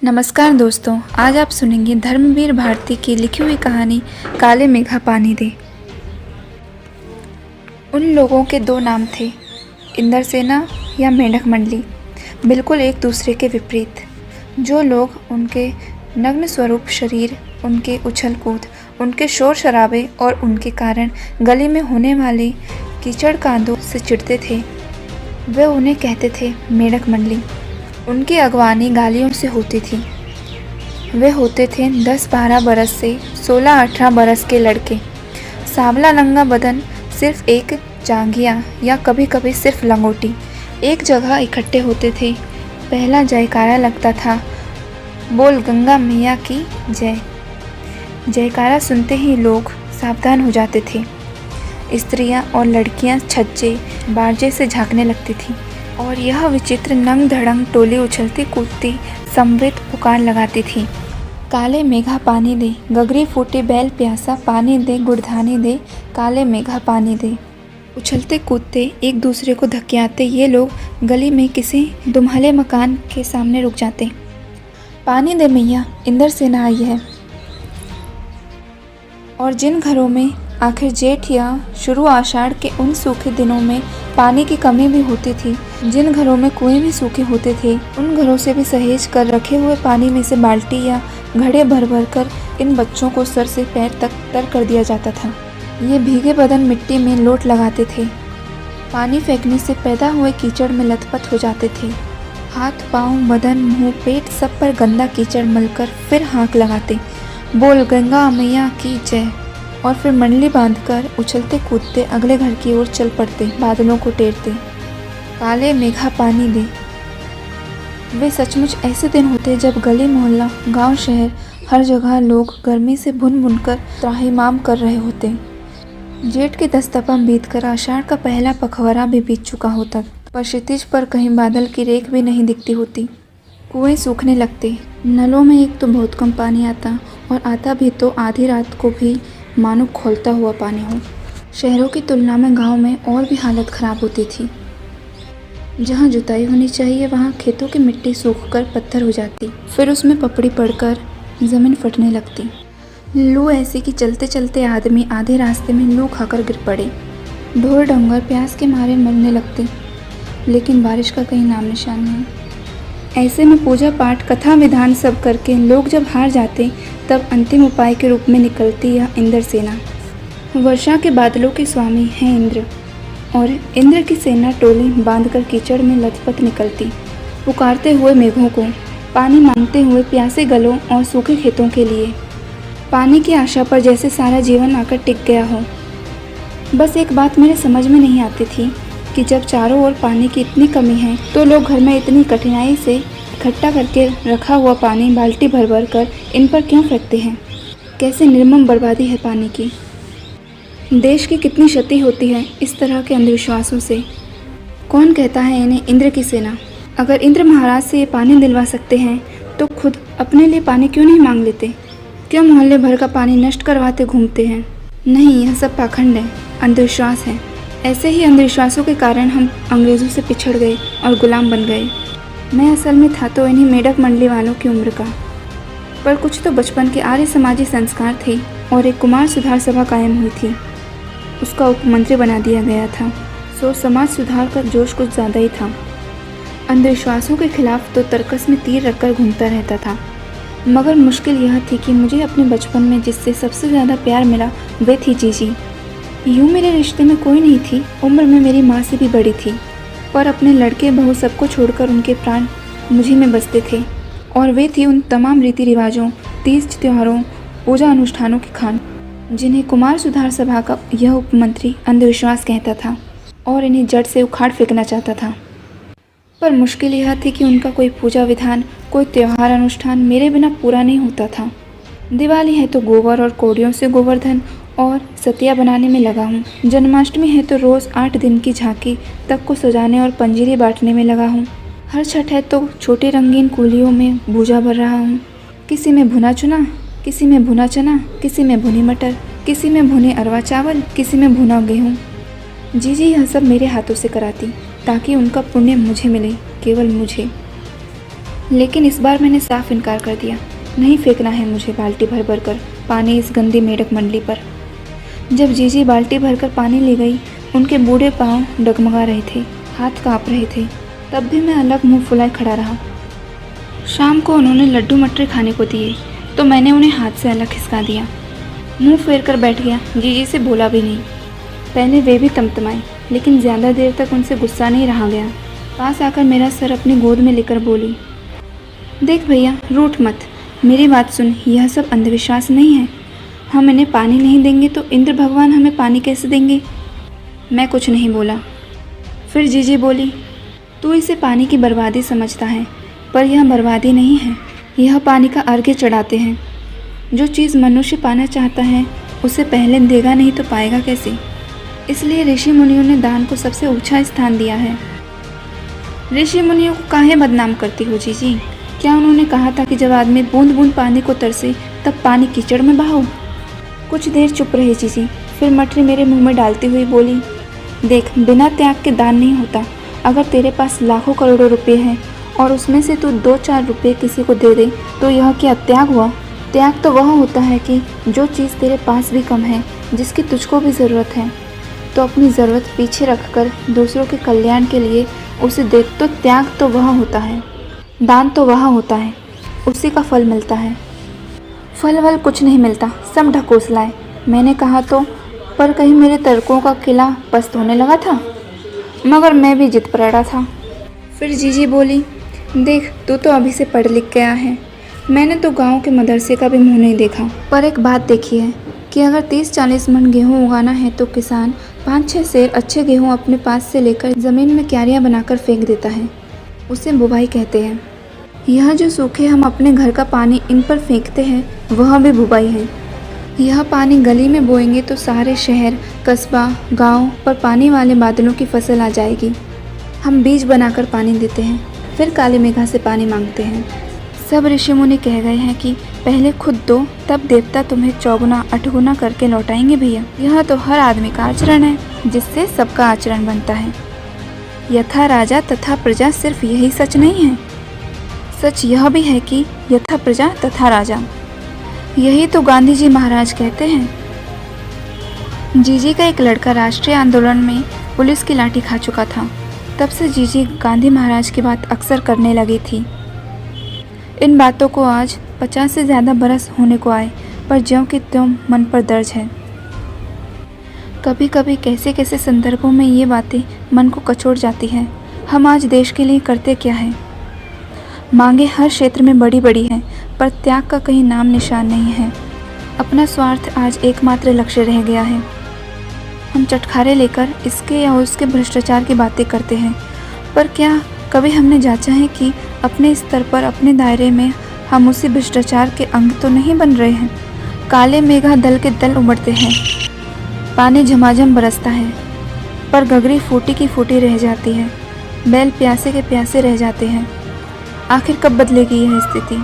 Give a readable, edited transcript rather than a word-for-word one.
नमस्कार दोस्तों, आज आप सुनेंगे धर्मवीर भारती की लिखी हुई कहानी काले मेघा पानी दे। उन लोगों के दो नाम थे, इंद्रसेना या मेंढक मंडली, बिल्कुल एक दूसरे के विपरीत। जो लोग उनके नग्न स्वरूप शरीर, उनके उछल कूद, उनके शोर शराबे और उनके कारण गली में होने वाले कीचड़ कांदों से चिढ़ते थे, वे उन्हें कहते थे मेंढक मंडली। उनकी अगवानी गालियों से होती थी। वे होते थे 10-12 बरस से 16-18 बरस के लड़के, सांवला नंगा बदन, सिर्फ एक जांघिया या कभी कभी सिर्फ लंगोटी। एक जगह इकट्ठे होते थे। पहला जयकारा लगता था, बोल गंगा मैया की जय। जयकारा सुनते ही लोग सावधान हो जाते थे। स्त्रियां और लड़कियां छज्जे बारजे से झांकने लगती थीं और यह विचित्र नंग धड़ंग टोली उछलती कूदती समवेत पुकार लगाती थी, काले मेघा पानी दे, गगरी फूटी बैल प्यासा पानी दे, गुड़धानी दे, काले मेघा पानी दे। उछलते कूदते एक दूसरे को धक्याते ये लोग गली में किसी दुम्हले मकान के सामने रुक जाते। पानी दे मैया, इंद्रसेना आई है। और जिन घरों में आखिर जेठ या शुरू आषाढ़ के उन सूखे दिनों में पानी की कमी भी होती थी, जिन घरों में कुएं भी सूखे होते थे, उन घरों से भी सहेज कर रखे हुए पानी में से बाल्टी या घड़े भर भर कर इन बच्चों को सर से पैर तक तर कर दिया जाता था। ये भीगे बदन मिट्टी में लोट लगाते थे, पानी फेंकने से पैदा हुए कीचड़ में लथपथ हो जाते थे। हाथ पाँव बदन मुँह पेट सब पर गंदा कीचड़ मलकर फिर हाँक लगाते, बोल गंगा मैया की जय। और फिर मंडली बांधकर उछलते कूदते अगले घर की ओर चल पड़ते, बादलों को टेरते, काले मेघा पानी दे। वे सचमुच ऐसे दिन होते जब गली मोहल्ला गांव शहर हर जगह लोग गर्मी से भुन भुनकर त्राहिमाम कर रहे होते। जेठ के 10 तपा बीतकर आषाढ़ का पहला पखवाड़ा भी बीत चुका होता, पर क्षितिज पर कहीं बादल की रेख भी नहीं दिखती होती। कुएं सूखने लगते, नलों में एक तो बहुत कम पानी आता और आता भी तो आधी रात को भी मानो खौलता हुआ पानी हो। शहरों की तुलना में गांव में और भी हालत ख़राब होती थी। जहां जुताई होनी चाहिए वहां खेतों की मिट्टी सूखकर पत्थर हो जाती, फिर उसमें पपड़ी पड़कर ज़मीन फटने लगती। लू ऐसी कि चलते चलते आदमी आधे रास्ते में लू खाकर गिर पड़े। ढोर डंगर प्यास के मारे मरने लगते, लेकिन बारिश का कहीं नाम निशान नहीं। ऐसे में पूजा पाठ कथा विधान सब करके लोग जब हार जाते, तब अंतिम उपाय के रूप में निकलती यह इंद्रसेना। वर्षा के बादलों के स्वामी हैं इंद्र, और इंद्र की सेना टोली बांधकर कीचड़ में लथपथ निकलती, पुकारते हुए मेघों को, पानी मांगते हुए प्यासे गलों और सूखे खेतों के लिए, पानी की आशा पर जैसे सारा जीवन आकर टिक गया हो। बस एक बात मेरे समझ में नहीं आती थी कि जब चारों ओर पानी की इतनी कमी है तो लोग घर में इतनी कठिनाई से इकट्ठा करके रखा हुआ पानी बाल्टी भर भर कर इन पर क्यों फेंकते हैं। कैसे निर्मम बर्बादी है पानी की। देश की कितनी क्षति होती है इस तरह के अंधविश्वासों से। कौन कहता है इन्हें इंद्र की सेना। अगर इंद्र महाराज से ये पानी दिलवा सकते हैं तो खुद अपने लिए पानी क्यों नहीं मांग लेते। क्यों मोहल्ले भर का पानी नष्ट करवाते घूमते हैं। नहीं, यह सब पाखंड है, अंधविश्वास है। ऐसे ही अंधविश्वासों के कारण हम अंग्रेज़ों से पिछड़ गए और गुलाम बन गए। मैं असल में था तो इन्हीं मेढक मंडली वालों की उम्र का, पर कुछ तो बचपन के आर्य समाजी संस्कार थे और एक कुमार सुधार सभा कायम हुई थी। उसका उपमंत्री बना दिया गया था, सो समाज सुधार का जोश कुछ ज़्यादा ही था। अंधविश्वासों के खिलाफ तो तर्कस में तीर रखकर घूमता रहता था। मगर मुश्किल यह थी कि मुझे अपने बचपन में जिससे सबसे ज़्यादा प्यार मिला वे थी जीजी। यूँ मेरे रिश्ते में कोई नहीं थी, उम्र में मेरी माँ से भी बड़ी थी, पर अपने लड़के बहू सबको छोड़कर उनके प्राण मुझी में बसते थे। और वे थी उन तमाम रीति रिवाजों, तीज त्योहारों, पूजा अनुष्ठानों की खान जिन्हें कुमार सुधार सभा का यह उपमंत्री अंधविश्वास कहता था और इन्हें जड़ से उखाड़ फेंकना चाहता था। पर मुश्किल यह थी कि उनका कोई पूजा विधान, कोई त्यौहार अनुष्ठान मेरे बिना पूरा नहीं होता था। दिवाली है तो गोबर और कौड़ियों से गोवर्धन और सतिया बनाने में लगा हूँ। जन्माष्टमी है तो रोज़ 8 दिन की झांकी तक को सजाने और पंजीरी बांटने में लगा हूँ। हर छठ है तो छोटी रंगीन कूलियों में भूजा भर रहा हूँ। किसी में भुना चुना, किसी में भुना चना, किसी में भुनी मटर, किसी में भुने अरवा चावल, किसी में भुना गेहूँ। जीजी यह सब मेरे हाथों से कराती ताकि उनका पुण्य मुझे मिले, केवल मुझे। लेकिन इस बार मैंने साफ इनकार कर दिया। नहीं फेंकना है मुझे बाल्टी भर भर कर पानी इस गंदी मेढक मंडली पर। जब जीजी बाल्टी भरकर पानी ले गई, उनके बूढ़े पांव डगमगा रहे थे, हाथ कांप रहे थे। तब भी मैं अलग मुंह फुलाए खड़ा रहा। शाम को उन्होंने लड्डू मटरे खाने को दिए तो मैंने उन्हें हाथ से अलग खिसका दिया। मुंह फेर कर बैठ गया, जीजी से बोला भी नहीं। पहले वे भी तमतमाए, लेकिन ज़्यादा देर तक उनसे गुस्सा नहीं रहा गया। पास आकर मेरा सर अपनी गोद में लेकर बोली, देख भैया, रूठ मत, मेरी बात सुन, यह सब अंधविश्वास नहीं है। हम इन्हें पानी नहीं देंगे तो इंद्र भगवान हमें पानी कैसे देंगे? मैं कुछ नहीं बोला। फिर जीजी बोली, तू इसे पानी की बर्बादी समझता है, पर यह बर्बादी नहीं है, यह पानी का अर्घ्य चढ़ाते हैं। जो चीज़ मनुष्य पाना चाहता है उसे पहले देगा नहीं तो पाएगा कैसे? इसलिए ऋषि मुनियों ने दान को सबसे ऊंचा स्थान दिया है। ऋषि मुनियों को काहे बदनाम करती हो जीजी? क्या उन्होंने कहा था कि जब आदमी बूंद बूंद पानी को तरसे तब पानी कीचड़ में बहाओ? कुछ देर चुप रही जीजी, फिर मटरी मेरे मुंह में डालती हुई बोली, देख, बिना त्याग के दान नहीं होता। अगर तेरे पास लाखों करोड़ों रुपए हैं और उसमें से तू 2-4 रुपये किसी को दे दे तो यह क्या त्याग हुआ? त्याग तो वह होता है कि जो चीज़ तेरे पास भी कम है, जिसकी तुझको भी ज़रूरत है, तो अपनी ज़रूरत पीछे रखकर दूसरों के कल्याण के लिए उसे दे। तो त्याग तो वह होता है, दान तो वह होता है, उसी का फल मिलता है। फल वल कुछ नहीं मिलता, सब ढकोस लाए। मैंने कहा तो, पर कहीं मेरे तर्कों का किला पस्त होने लगा था, मगर मैं भी जिद पर अड़ा था। फिर जीजी बोली, देख, तू तो अभी से पढ़ लिख गया है, मैंने तो गांव के मदरसे का भी मुंह नहीं देखा। पर एक बात देखी है कि अगर 30-40 मन गेहूँ उगाना है तो किसान 5-6 सेर अच्छे गेहूँ अपने पास से लेकर ज़मीन में क्यारियाँ बनाकर फेंक देता है, उसे बुवाई कहते हैं। यह जो सूखे हम अपने घर का पानी इन पर फेंकते हैं वह भी बुवाई है। यह पानी गली में बोएंगे तो सारे शहर, कस्बा, गांव पर पानी वाले बादलों की फसल आ जाएगी। हम बीज बनाकर पानी देते हैं, फिर काली मेघा से पानी मांगते हैं। सब ऋषि मुनि कह गए हैं कि पहले खुद दो, तब देवता तुम्हें 4-8 करके लौटाएंगे भैया। यह तो हर आदमी का आचरण है, जिससे सबका आचरण बनता है। यथा राजा तथा प्रजा सिर्फ यही सच नहीं है, सच यह भी है कि यथा प्रजा तथा राजा। यही तो गांधी जी महाराज कहते हैं। जीजी का एक लड़का राष्ट्रीय आंदोलन में पुलिस की लाठी खा चुका था। तब से जीजी गांधी महाराज की बात अक्सर करने लगी थी। इन बातों को आज 50 से ज़्यादा बरस होने को आए, पर ज्यों कि त्यों मन पर दर्ज है। कभी कभी कैसे कैसे संदर्भों में ये बातें मन को कचोट जाती हैं। हम आज देश के लिए करते क्या है? मांगे हर क्षेत्र में बड़ी बड़ी हैं, पर त्याग का कहीं नाम निशान नहीं है। अपना स्वार्थ आज एकमात्र लक्ष्य रह गया है। हम चटखारे लेकर इसके या उसके भ्रष्टाचार की बातें करते हैं, पर क्या कभी हमने जांचा है कि अपने स्तर पर, अपने दायरे में हम उसी भ्रष्टाचार के अंग तो नहीं बन रहे हैं? काले मेघा दल के दल उमड़ते हैं, पानी झमाझम बरसता है, पर गगरी फूटी की फूटी रह जाती है, बैल प्यासे के प्यासे रह जाते हैं। आखिर कब बदलेगी यह स्थिति?